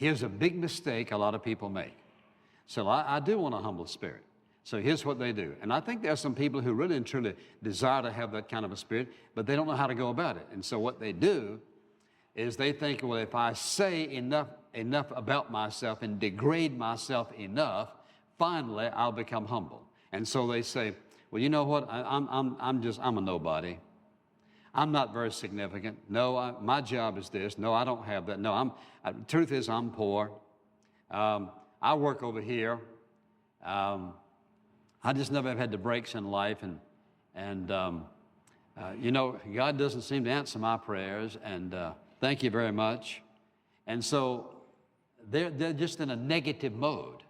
Here's a big mistake a lot of people make. So I do want a humble spirit. So here's what they do. And I think there are some people who really and truly desire to have that kind of a spirit, but they don't know how to go about it. And so what they do is they think, well, if I say enough about myself and degrade myself enough, finally I'll become humble. And so they say, well, you know what? I'm a nobody. I'm not very significant. No, my job is this. No, I don't have that. No, the truth is I'm poor. I work over here. I just never have had the breaks in life, and you know, God doesn't seem to answer my prayers, and thank you very much. And so they're just in a negative mode.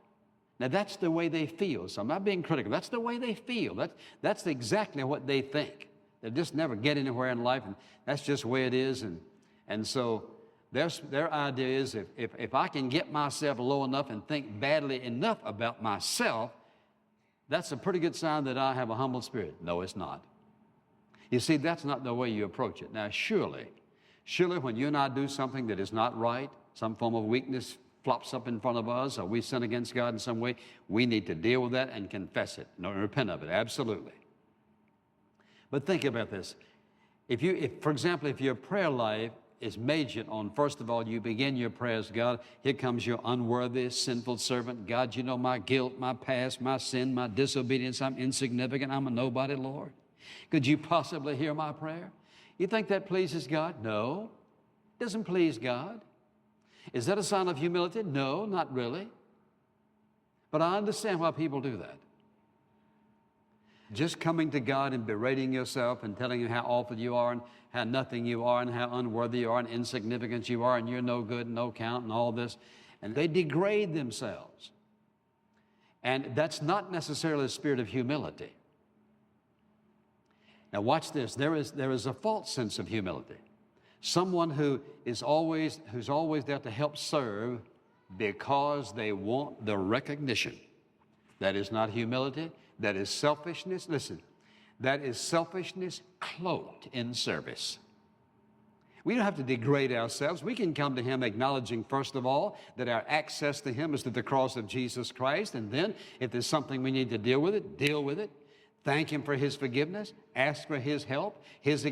Now that's the way they feel. So I'm not being critical. That's the way they feel. That's exactly what they think. They just never get anywhere in life, and that's just the way it is. And so their idea is if I can get myself low enough and think badly enough about myself, that's a pretty good sign that I have a humble spirit. No, it's not. You see, that's not the way you approach it. Now, surely when you and I do something that is not right, some form of weakness flops up in front of us, or we sin against God in some way, we need to deal with that and confess it, and repent of it, absolutely. But think about this. For example, if your prayer life is majored on, first of all, you begin your prayers, God, here comes your unworthy, sinful servant. God, you know my guilt, my past, my sin, my disobedience. I'm insignificant. I'm a nobody, Lord. Could you possibly hear my prayer? You think that pleases God? No, it doesn't please God. Is that a sign of humility? No, not really. But I understand why people do that. Just coming to God and berating yourself and telling him how awful you are and how nothing you are and how unworthy you are and insignificant you are and you're no good and no count and all this. And they degrade themselves. And that's not necessarily a spirit of humility. Now watch this. There is a false sense of humility. Someone who's always there to help serve because they want the recognition. That is not humility. That is selfishness. Listen, that is selfishness cloaked in service. We don't have to degrade ourselves. We can come to him acknowledging, first of all, that our access to him is through the cross of Jesus Christ. And then, if there's something we need to deal with it, deal with it. Thank him for his forgiveness. Ask for his help, his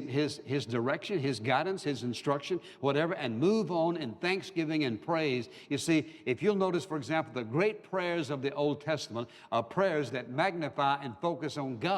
direction, his guidance, his instruction, whatever, and move on in thanksgiving and praise. You see, if you'll notice, for example, the great prayers of the Old Testament are prayers that magnify and focus on God.